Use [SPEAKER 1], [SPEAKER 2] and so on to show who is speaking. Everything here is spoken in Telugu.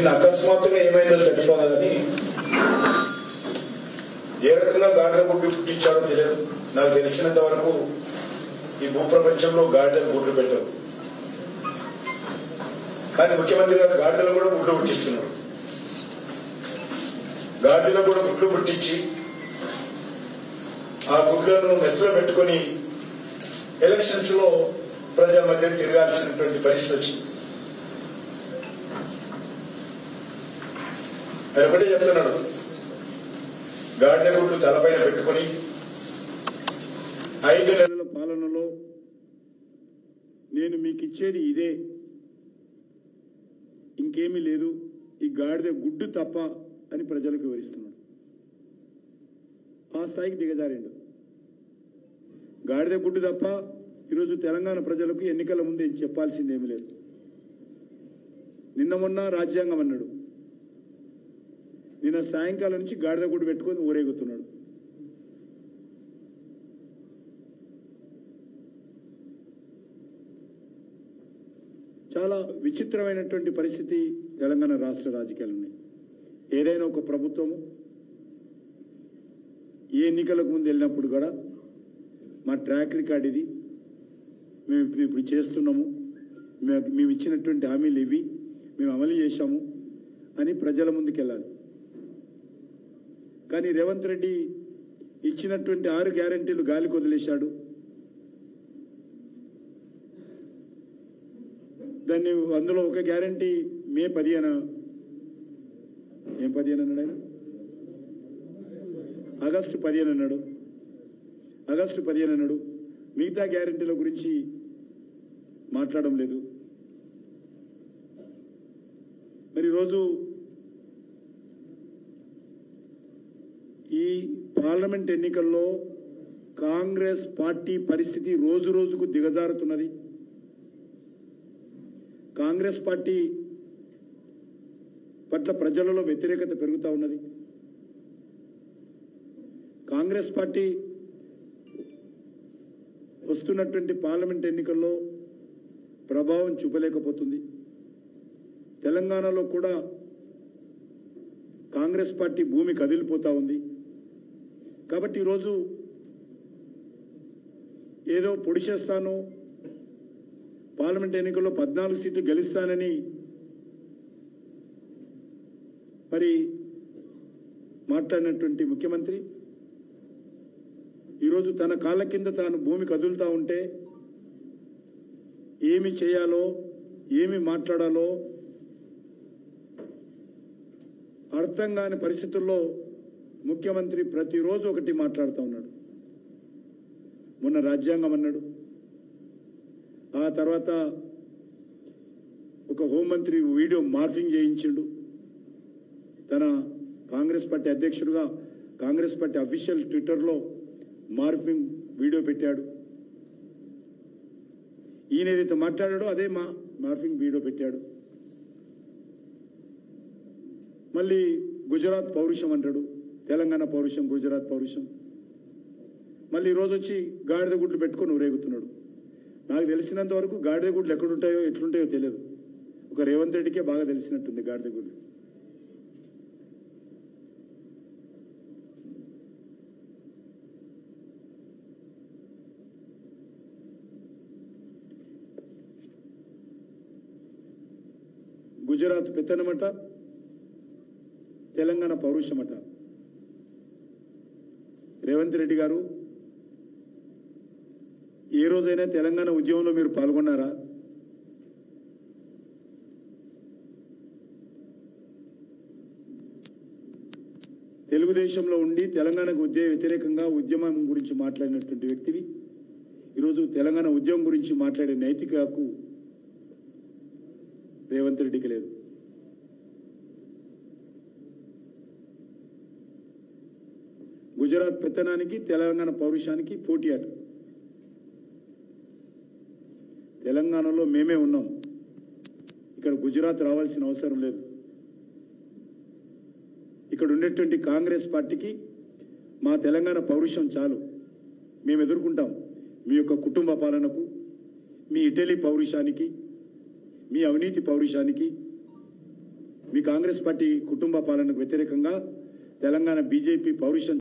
[SPEAKER 1] నిన్న అకస్మాత్తుగా ఏమైందో తెలియదు కానీ ఏ రకంగా గాడిద గుడ్డు పుట్టించాడో తెలియదు. నాకు తెలిసినంత వరకు ఈ భూప్రపంచంలో గాడిదలు గుడ్లు పెట్టరు, కానీ ముఖ్యమంత్రి గారు గాడిదలు కూడా గుడ్లు పుట్టిస్తున్నారు. గాడిదలు కూడా గుడ్లు పుట్టించి ఆ గుడ్లను నెత్తిలో పెట్టుకొని ఎలక్షన్స్ లో ప్రజల మధ్య తిరగాల్సినటువంటి పరిస్థితి వచ్చింది. ఆయన ఒకటే చెప్తున్నాడు, గాడిద గుడ్లు తలపైన పెట్టుకొని 5 నెలల పాలనలో నేను మీకు ఇచ్చేది ఇదే, ఇంకేమీ లేదు, ఈ గాడిద గుడ్డు తప్ప అని ప్రజలకు వివరిస్తున్నాడు. ఆ స్థాయికి దిగజారిండు. గాడిద గుడ్డు తప్ప ఈరోజు తెలంగాణ ప్రజలకు ఎన్నికల ముందు ఏం చెప్పాల్సిందేమీ లేదు. నిన్న మొన్న రాజ్యాంగం అన్నాడు, నిన్న సాయంకాలం నుంచి గాడిద గుడ్డు పెట్టుకొని ఊరేగుతున్నాడు. చాలా విచిత్రమైనటువంటి పరిస్థితి తెలంగాణ రాష్ట్ర రాజకీయాలు ఉన్నాయి. ఏదైనా ఒక ప్రభుత్వము ఏ ఎన్నికలకు ముందు వెళ్ళినప్పుడు కూడా మా ట్రాక్ రికార్డ్ ఇది, మేము ఇప్పుడు చేస్తున్నాము, మేము ఇచ్చినటువంటి హామీలు ఇవి, మేము అమలు చేశాము అని ప్రజల ముందుకు వెళ్ళాలి. కానీ రేవంత్ రెడ్డి ఇచ్చినటువంటి 6 గ్యారెంటీలు గాలికి వదిలేశాడు. దాన్ని అందులో ఒక గ్యారెంటీ మే 15 ఏం 15 అన్నాడు ఆయన, ఆగస్టు 15 అన్నాడు, ఆగస్టు 15 అన్నాడు. మిగతా గ్యారెంటీల గురించి మాట్లాడడం లేదు. మరి ఈరోజు ఈ పార్లమెంట్ ఎన్నికల్లో కాంగ్రెస్ పార్టీ పరిస్థితి రోజు రోజుకు దిగజారుతున్నది. కాంగ్రెస్ పార్టీ పట్ల ప్రజలలో వ్యతిరేకత పెరుగుతూ ఉన్నది. కాంగ్రెస్ పార్టీ వస్తున్నటువంటి పార్లమెంట్ ఎన్నికల్లో ప్రభావం చూపలేకపోతుంది. తెలంగాణలో కూడా కాంగ్రెస్ పార్టీ భూమి కదిలిపోతూ ఉంది. కాబట్టి ఈరోజు ఏదో పొడి చేస్తాను, పార్లమెంట్ ఎన్నికల్లో 14 సీట్లు గెలుస్తానని మరి మాట్లాడినటువంటి ముఖ్యమంత్రి ఈరోజు తన కాళ్ళ కింద తాను భూమి కదులుతూ ఉంటే ఏమి చేయాలో, ఏమి మాట్లాడాలో అర్థం కాని పరిస్థితుల్లో ముఖ్యమంత్రి ప్రతిరోజు ఒకటి మాట్లాడుతూ ఉన్నాడు. మొన్న రాజ్యాంగం అన్నాడు, ఆ తర్వాత ఒక హోంమంత్రి వీడియో మార్ఫింగ్ చేయించిండు. తన కాంగ్రెస్ పార్టీ అధ్యక్షుడుగా కాంగ్రెస్ పార్టీ అఫీషియల్ ట్విట్టర్లో మార్ఫింగ్ వీడియో పెట్టాడు. ఈయన ఏదైతే మాట్లాడాడో అదే మార్ఫింగ్ వీడియో పెట్టాడు. మళ్ళీ గుజరాత్ పౌరుషం అంటాడు, తెలంగాణ పౌరుషం, గుజరాత్ పౌరుషం. మళ్ళీ ఈరోజు వచ్చి గాడిద గుడ్లు పెట్టుకొని ఊరేగుతున్నాడు. నాకు తెలిసినంత వరకు గాడిద గుడ్లు ఎక్కడుంటాయో ఎట్లుంటాయో తెలియదు. ఒక రేవంత్ రెడ్డికే బాగా తెలిసినట్టుంది గాడిద గుడ్లు. గుజరాత్ పెత్తనమట, తెలంగాణ పౌరుషమట. రేవంత్ రెడ్డి గారు ఏ రోజైనా తెలంగాణ ఉద్యమంలో మీరు పాల్గొన్నారా? తెలుగుదేశంలో ఉండి తెలంగాణకు వ్యతిరేకంగా ఉద్యమం గురించి మాట్లాడినటువంటి వ్యక్తివి ఈరోజు తెలంగాణ ఉద్యమం గురించి మాట్లాడే నైతిక హక్కు రేవంత్ రెడ్డికి లేదు. గుజరాత్ పెత్తనానికి తెలంగాణ పౌరుషానికి పోటీ అట. తెలంగాణలో మేమే ఉన్నాం, ఇక్కడ గుజరాత్ రావాల్సిన అవసరం లేదు. ఇక్కడ ఉండేటువంటి కాంగ్రెస్ పార్టీకి మా తెలంగాణ పౌరుషం చాలు, మేము ఎదుర్కొంటాం మీ యొక్క కుటుంబ పాలనకు, మీ ఇటలీ పౌరుషానికి, మీ అవినీతి పౌరుషానికి మీ కాంగ్రెస్ పార్టీ కుటుంబ పాలనకు వ్యతిరేకంగా తెలంగాణ బీజేపీ పౌరుషం